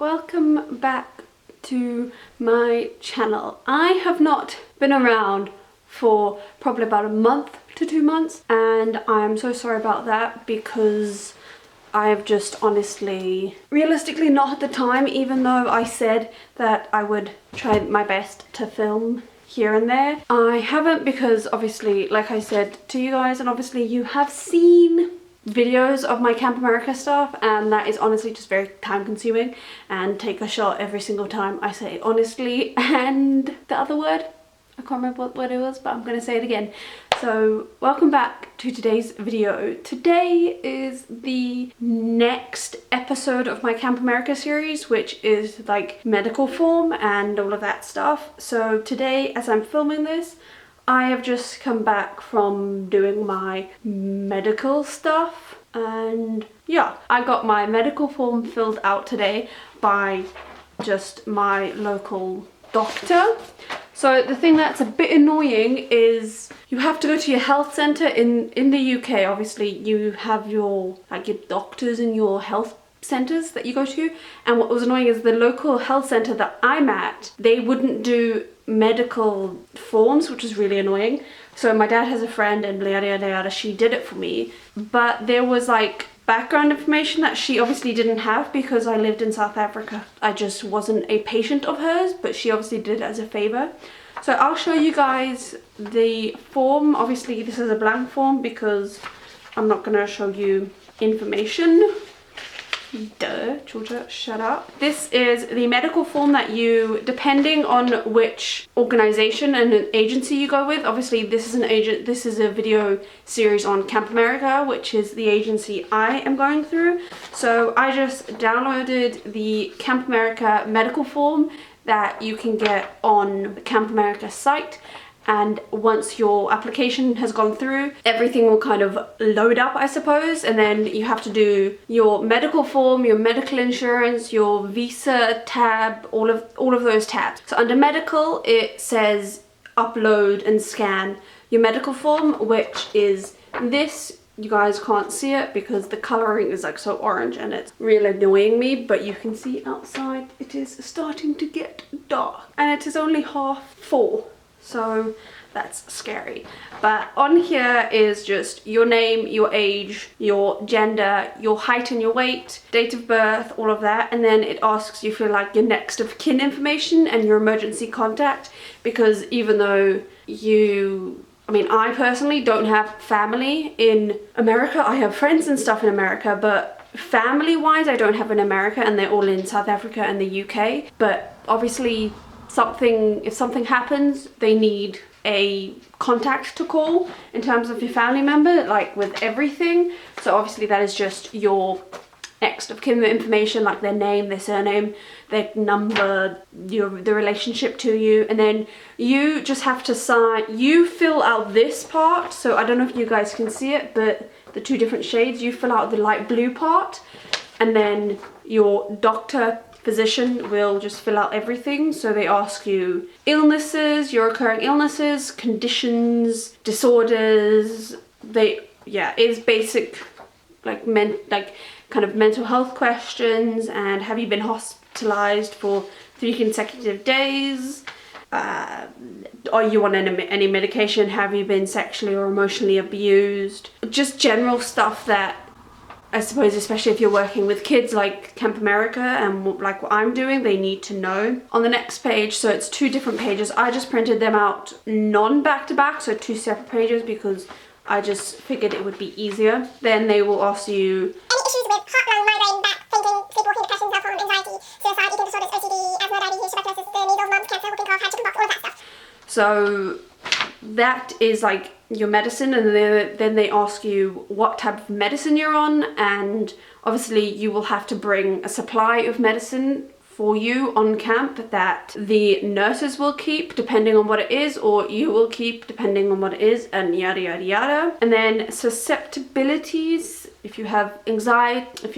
welcome back to my channel. I have not been around for probably about a month to 2 months, and I'm so sorry about that because I've just honestly, realistically not had the time, even though I said that I would try my best to film here and there. I haven't because obviously, like I said to you guys, and obviously you have seen videos of my Camp America stuff, and that is honestly just very time consuming and take a shot every single time I say honestly and the other word. I can't remember what it was, but I'm gonna say it again. So welcome back to today's video. Today is the next episode of my Camp America series, which is like medical form and all of that stuff. So today, as I'm filming this, I have just come back from doing my medical stuff, and yeah, I got my medical form filled out today by just my local doctor. So the thing that's a bit annoying is you have to go to your health centre in the UK. Obviously you have your doctors and your health centres that you go to, and what was annoying is the local health centre that I'm at, they wouldn't do medical forms, which is really annoying. So my dad has a friend and yada yada yada, she did it for me, but there was like background information that she obviously didn't have because I lived in South Africa. I just wasn't a patient of hers, but she obviously did it as a favor. So I'll show you guys the form. Obviously this is a blank form because I'm not going to show you information. Duh, Georgia, shut up. This is the medical form that you, depending on which organization and an agency you go with, obviously this is a video series on Camp America, which is the agency I am going through. So I just downloaded the Camp America medical form that you can get on the Camp America site. And once your application has gone through, everything will kind of load up, I suppose, and then you have to do your medical form, your medical insurance, your visa tab, all of those tabs. So under medical, it says upload and scan your medical form, which is this. You guys can't see it because the coloring is like so orange and it's really annoying me, but you can see outside it is starting to get dark and it is only 4:30. So that's scary. But on here is just your name, your age, your gender, your height and your weight, date of birth, all of that. And then it asks you for like your next of kin information and your emergency contact, because even though I personally don't have family in America. I have friends and stuff in America, but family wise I don't have in America, and they're all in South Africa and the UK. But obviously if something happens, they need a contact to call in terms of your family member, like with everything. So obviously that is just your next of kin information, like their name, their surname, their number, the relationship to you, and then you just have to you fill out this part. So I don't know if you guys can see it, but the two different shades, you fill out the light blue part, and then your physician will just fill out everything. So they ask you illnesses, your occurring illnesses, conditions, disorders. It's basic kind of mental health questions, and have you been hospitalized for 3 consecutive days? Are you on any medication? Have you been sexually or emotionally abused? Just general stuff that I suppose, especially if you're working with kids like Camp America and like what I'm doing, they need to know. On the next page, so it's 2 different pages. I just printed them out non-back-to-back, so 2 separate pages, because I just figured it would be easier. Then they will ask you any issues with heart, lung, migraine, back, fainting, sleepwalking, depression, self-harm, anxiety, suicide, eating disorders, OCD, asthma, diabetes, tuberculosis, measles, mumps, cancer, whooping cough, chickenpox, all of that stuff. So that is like your medicine, and then they ask you what type of medicine you're on, and obviously you will have to bring a supply of medicine for you on camp that the nurses will keep depending on what it is, or you will keep depending on what it is, and yada yada yada. And then susceptibilities, if you have anxiety, if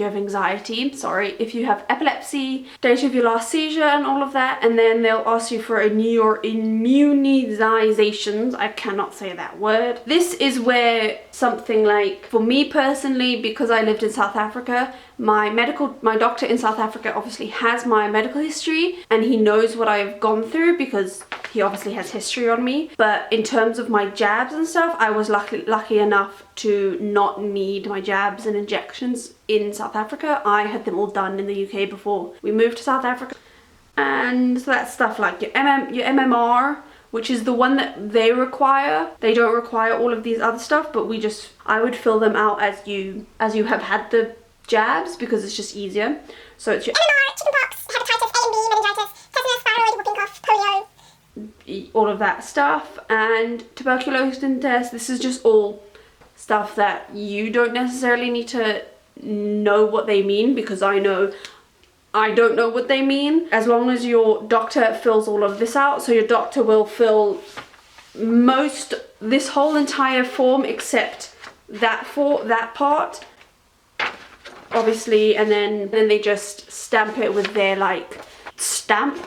you have epilepsy, date of your last seizure and all of that. And then they'll ask you for your immunizations. I cannot say that word. This is where something like, for me personally, because I lived in South Africa my doctor in South Africa obviously has my medical history and he knows what I've gone through because he obviously has history on me. But in terms of my jabs and stuff, I was lucky enough to not need my jabs and injections in South Africa. I had them all done in the UK before we moved to South Africa. And so that's stuff like your MMR, which is the one that they require. They don't require all of these other stuff, but I would fill them out as you have had the jabs because it's just easier. So it's your MMR, chickenpox, hepatitis A and B, meningitis, tetanus, thyroid, whooping cough, polio. All of that stuff. And tuberculosis test, this is just all stuff that you don't necessarily need to know what they mean, because I don't know what they mean. As long as your doctor fills all of this out, so your doctor will fill this whole entire form except that part, obviously, and then they just stamp it with their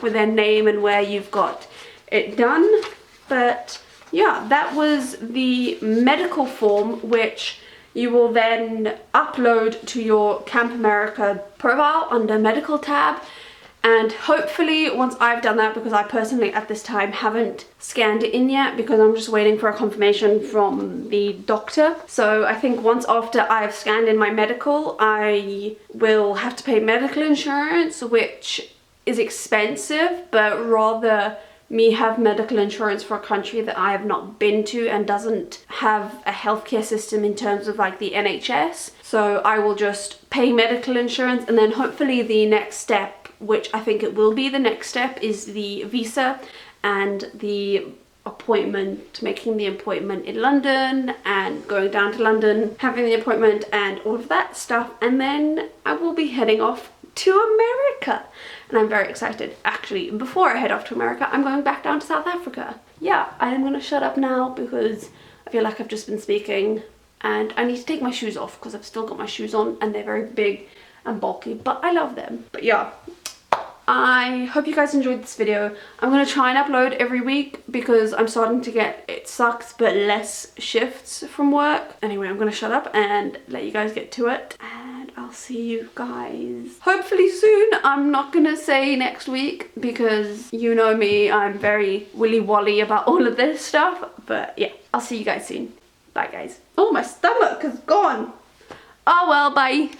with their name and where you've got it done. But yeah, that was the medical form, which you will then upload to your Camp America profile under medical tab. And hopefully once I've done that, because I personally at this time haven't scanned it in yet because I'm just waiting for a confirmation from the doctor. So I think once after I've scanned in my medical, I will have to pay medical insurance, which is expensive, but rather me have medical insurance for a country that I have not been to and doesn't have a healthcare system in terms of like the NHS. So I will just pay medical insurance, and then hopefully the next step, which I think it will be the next step, is the visa and the appointment, making the appointment in London and going down to London, having the appointment and all of that stuff. And then I will be heading off to America. And I'm very excited. Actually, before I head off to America, I'm going back down to South Africa. Yeah, I am gonna shut up now because I feel like I've just been speaking and I need to take my shoes off because I've still got my shoes on and they're very big and bulky, but I love them. But yeah, I hope you guys enjoyed this video. I'm gonna try and upload every week because I'm starting to get, it sucks, but less shifts from work. Anyway, I'm gonna shut up and let you guys get to it. And I'll see you guys hopefully soon. I'm not gonna say next week because you know me, I'm very willy-wally about all of this stuff. But yeah, I'll see you guys soon. Bye guys. Oh, my stomach is gone. Oh well, bye.